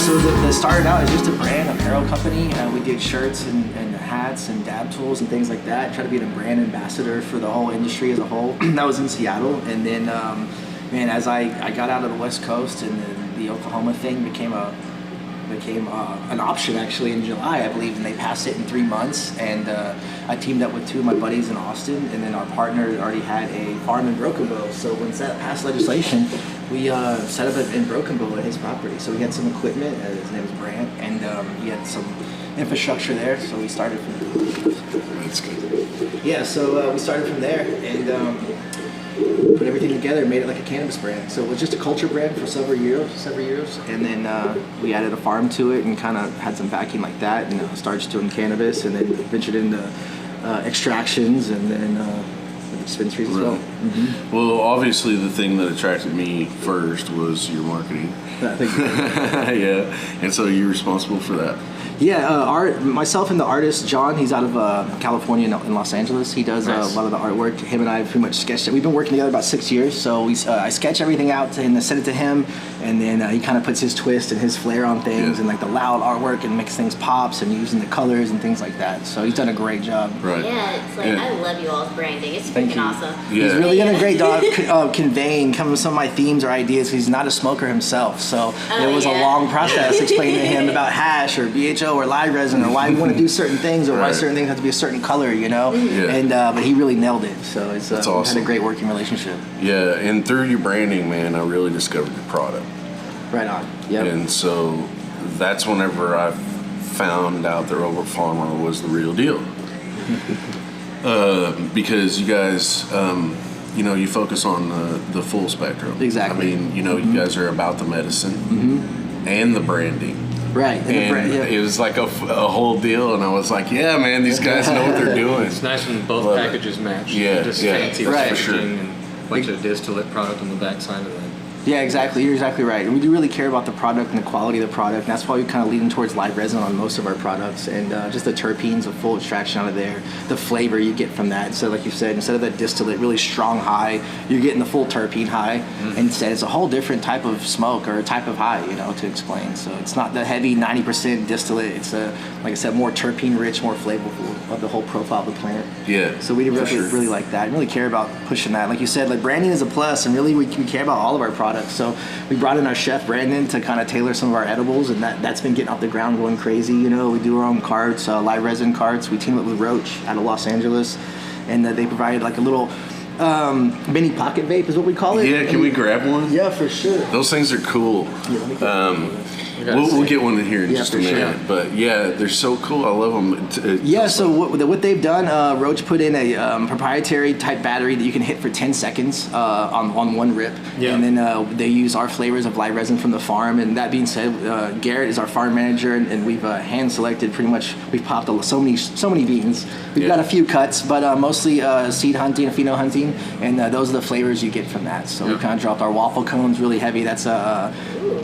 so the started out as just a brand apparel company. We did shirts and hats and dab tools and things like that. Try to be the brand ambassador for the whole industry as a whole. That was in Seattle, and then man, as I got out of the West Coast and the Oklahoma thing became an option actually in July, I believe, and they passed it in 3 months. And I teamed up with two of my buddies in Austin, and then our partner already had a farm in Broken Bow. So once that passed legislation, we set up in Broken Bow at his property. So we had some equipment. His name was Brant, and he had some infrastructure there. So we started from there. That's good. Yeah, so we started from there and put everything together, made it like a cannabis brand. So it was just a culture brand for several years, and then we added a farm to it and kind of had some backing like that, and started doing cannabis, and then ventured into extractions, and then dispensaries as well. Mm-hmm. Well, obviously the thing that attracted me first was your marketing. Thank you. Yeah, and so you're responsible for that. Yeah, myself and the artist, John, he's out of California in Los Angeles. He does Nice. a lot of the artwork. Him and I have pretty much sketched it. We've been working together about 6 years, so I sketch everything out and send it to him, and then he kind of puts his twist and his flair on things, and like the loud artwork, and makes things pops and using the colors and things like that. So he's done a great job. Right. Yeah, it's like, I love you all's branding. It's Thank freaking you. awesome. Yeah. He's really done a great job conveying some of my themes or ideas. He's not a smoker himself, so it was a long process explaining to him about hash or BHO or live resin or why we want to do certain things or why Right. certain things have to be a certain color, you know. Yeah. And but he really nailed it. So it's That's we've awesome. had a great working relationship. Yeah, and through your branding, man, I really discovered your product. Right on. Yep. And so that's whenever I found out that Robert Farmer was the real deal. Because you guys, you focus on the full spectrum. Exactly. I mean, you guys are about the medicine and the branding. Right. And it was like a whole deal, and I was like, yeah, man, these guys know what they're doing. It's nice when both Love it. packages match. Yeah, Just yeah, fancy right. packaging For sure. and a bunch of distillate product on the backside of that. Yeah, exactly. You're exactly right. And we do really care about the product and the quality of the product. And that's why we kind of lean towards live resin on most of our products, and just the terpenes, the full extraction out of there, the flavor you get from that. So, like you said, instead of that distillate, really strong high, you're getting the full terpene high. Instead, it's a whole different type of smoke or a type of high, to explain. So it's not the heavy 90% distillate. It's like I said, more terpene rich, more flavorful of the whole profile of the plant. Yeah. So we for really, sure. really like that and really care about pushing that. Like you said, like branding is a plus, and really we care about all of our products. So we brought in our chef Brandon to kind of tailor some of our edibles, and that's been getting off the ground going crazy. We do our own carts, live resin carts. We team up with Roach out of Los Angeles, and they provided like a little mini pocket vape is what we call it. Yeah, can we grab one? Yeah, for sure. Those things are cool. Yeah, let me get We'll get one in here in Yeah, just a for sure. minute. But yeah, they're so cool. I love them. Yeah, so what they've done, Roach put in a proprietary type battery that you can hit for 10 seconds on one rip. Yeah. And then they use our flavors of live resin from the farm. And that being said, Garrett is our farm manager, and we've hand selected pretty much, we've popped so many beans. We've got a few cuts, but mostly seed hunting, pheno hunting, and those are the flavors you get from that. So we kind of dropped our waffle cones really heavy. That's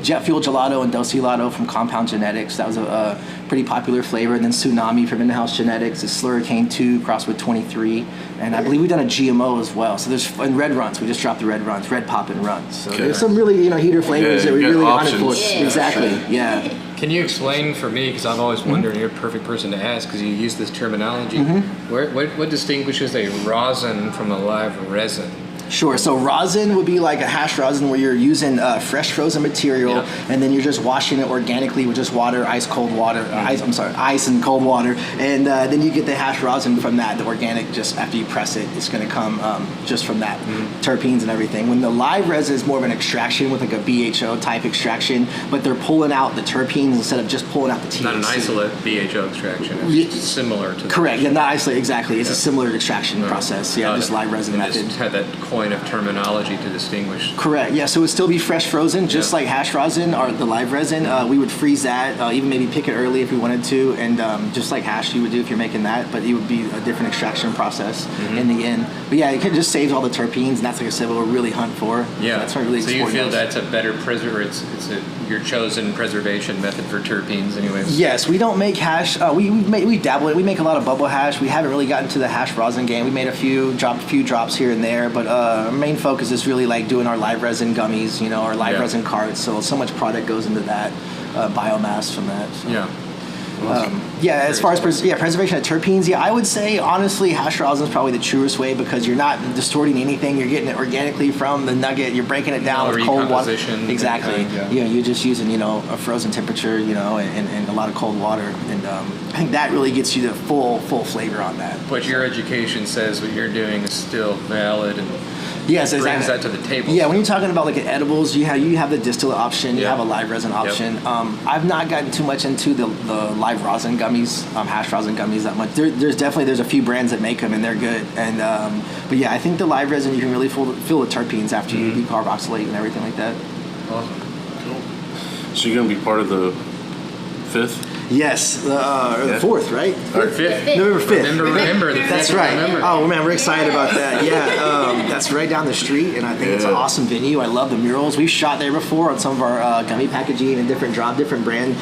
Jet Fuel Gelato and Doselato from Compound Genetics. That was a pretty popular flavor. And then Tsunami from In-House Genetics is Slurricane 2 crossed with 23. And I believe we've done a GMO as well. So there's and Red Runs. We just dropped the Red Runs, Red Pop and Runs. So there's some really heater flavors that we you got really hunted for. options. Yeah. Exactly. Yeah. Can you explain for me, because I've always wondered, you're a perfect person to ask because you use this terminology, what distinguishes a rosin from a live resin? Sure. So rosin would be like a hash rosin where you're using fresh frozen material, and then you're just washing it organically with just water, ice and cold water, and then you get the hash rosin from that. The organic, just after you press it, it's going to come just from that terpenes and everything. When the live resin is more of an extraction with like a BHO type extraction, but they're pulling out the terpenes instead of just pulling out the THC. Not an isolate BHO extraction. It's similar to that. Correct. Yeah, not isolate. Exactly. It's a similar extraction process. Yeah, Got just it. live resin And method. Just had that coin of terminology to distinguish. Correct. Yeah. So it would still be fresh frozen, just like hash rosin or the live resin. We would freeze that, even maybe pick it early if we wanted to, and just like hash you would do if you're making that, but it would be a different extraction process in the end. But yeah, it just saves all the terpenes, and that's like I said, what we'll really hunt for. Yeah. That's what I really so you explore feel most. that's a better your chosen preservation method for terpenes, anyways. Yes, we don't make hash. We dabble in it. We make a lot of bubble hash. We haven't really gotten to the hash rosin game. We made a few drops here and there, but our main focus is really like doing our live resin gummies, our live resin carts. So much product goes into that. biomass from that. So. Yeah. As far as preservation of terpenes, I would say honestly, hash rosin is probably the truest way because you're not distorting anything. You're getting it organically from the nugget. You're breaking it down with cold water. Exactly. You're just using a frozen temperature, and a lot of cold water, and I think that really gets you the full flavor on that. But your education says what you're doing is still valid and Yes, brings that to the table. Yeah, when you're talking about like edibles, you have the distillate option, you Yeah. have a live resin option. Yep. I've not gotten too much into the live rosin gummies, hash rosin gummies that much. There's a few brands that make them and they're good. And but yeah, I think the live resin you can really feel the terpenes after you decarboxylate and everything like that. Awesome. So you're gonna be part of the 5th? Yes, the 4th, right? Or 5th. November 5th. Remember the That's 5th. right. Remember. Oh man, we're excited about that. Yeah, that's right down the street, and I think it's an Yeah. awesome venue. I love the murals. We've shot there before on some of our gummy packaging and different brand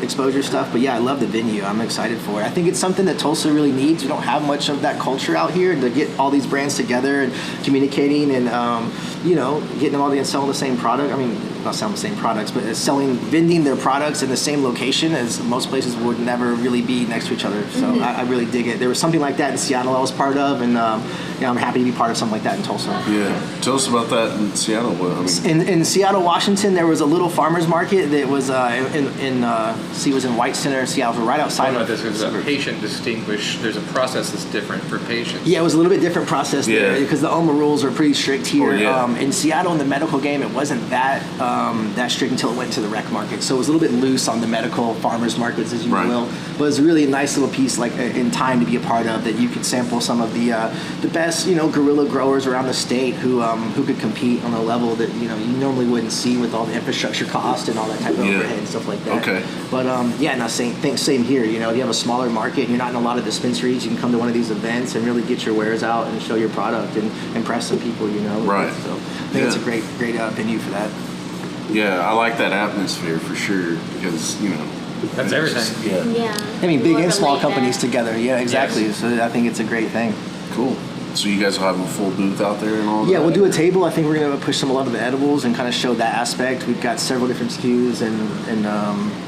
exposure stuff. But yeah, I love the venue. I'm excited for it. I think it's something that Tulsa really needs. We don't have much of that culture out here to get all these brands together and communicating and getting them all together and selling the same product. I mean, not selling the same products, but vending their products in the same location as most places would never really be next to each other. So I really dig it. There was something like that in Seattle I was part of, and I'm happy to be part of something like that in Tulsa. Yeah. Tell us about that in Seattle. In Seattle, Washington, there was a little farmers market that was was in White Center, Seattle, right outside of this is a patient distinguish. There's a process that's different for patients. Yeah, it was a little bit different process there because the OMA rules are pretty strict here. Oh, yeah. In Seattle, in the medical game, it wasn't that strict until it went to the rec market. So it was a little bit loose on the medical farmers markets, as you will. But it was really a nice little piece, like in time, to be a part of. That you could sample some of the best, guerrilla growers around the state who could compete on a level that you normally wouldn't see with all the infrastructure cost and all that type of overhead and stuff like that. Okay. But same here. You have a smaller market. And you're not in a lot of dispensaries. You can come to one of these events and really get your wares out and show your product and impress some people. Right. So I think it's a great venue for that. Yeah, I like that atmosphere for sure because That's everything. Yeah. I mean, big More of and a small laid companies back. together. Yeah, exactly. Yes. So I think it's a great thing. Cool. So you guys will have a full booth out there and all that? Yeah, we'll do a table. I think we're going to push a lot of the edibles and kind of show that aspect. We've got several different SKUs and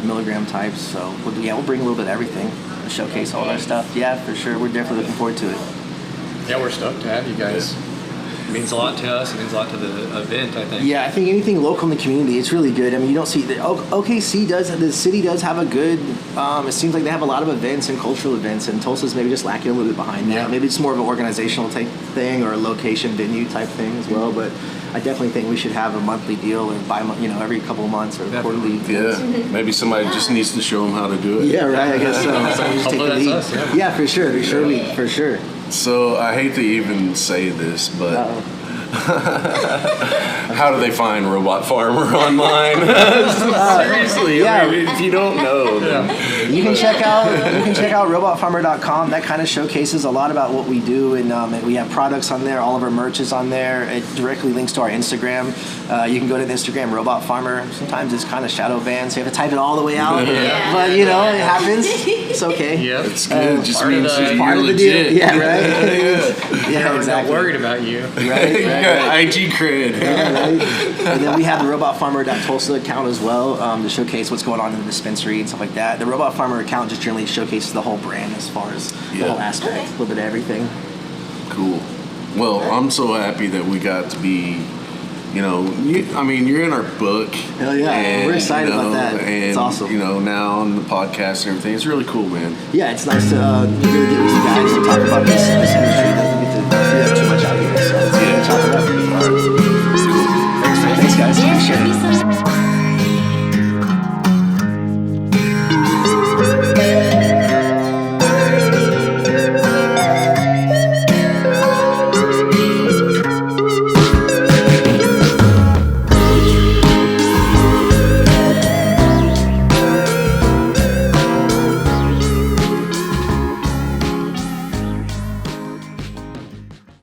milligram types. So we'll bring a little bit of everything, showcase all that stuff. Yeah, for sure. We're definitely looking forward to it. Yeah, we're stoked to have you guys. It means a lot to us. It means a lot to the event, I think. Yeah, I think anything local in the community, it's really good. I mean, you don't see the the city does have a good. It seems like they have a lot of events and cultural events, and Tulsa's maybe just lacking a little bit behind that. Yeah. Maybe it's more of an organizational type thing or a location venue type thing as well. But I definitely think we should have a monthly deal or every couple of months or Definitely. quarterly. Yeah. Maybe somebody just needs to show them how to do it. Yeah, right. I guess so. Somebody just take the Hopefully lead. that's us, Yeah, for sure. For sure. So I hate to even say this, but how do they find Robot Farmer online? Seriously, yeah. I mean, if you don't know, then You can check out robotfarmer.com. That kind of showcases a lot about what we do, and we have products on there. All of our merch is on there. It directly links to our Instagram. You can go to the Instagram Robot Farmer. Sometimes it's kind of shadow banned, so you have to type it all the way out. Yeah. But it happens. It's okay. Yep. it's good. It just part of means the- that Part you're of the deal. legit. Yeah, right. Yeah, Yeah, exactly. Not worried about you. Right. You got IG cred. Right. And then we have the robotfarmer.tulsa account as well to showcase what's going on in the dispensary and stuff like that. The Robot Farmer account just generally showcases the whole brand as far as the Yeah. whole aspect, a little bit of everything. Cool. Well, I'm so happy that we got to be, you're in our book. Hell yeah. We're excited about that. And, It's awesome. now on the podcast and everything. It's really cool, man. Yeah, it's nice to really get with you guys to talk about this industry. It doesn't get to do that too much out here, so it's good to chop it up. All right. Thanks guys. Yeah, Appreciate it. thank you so much.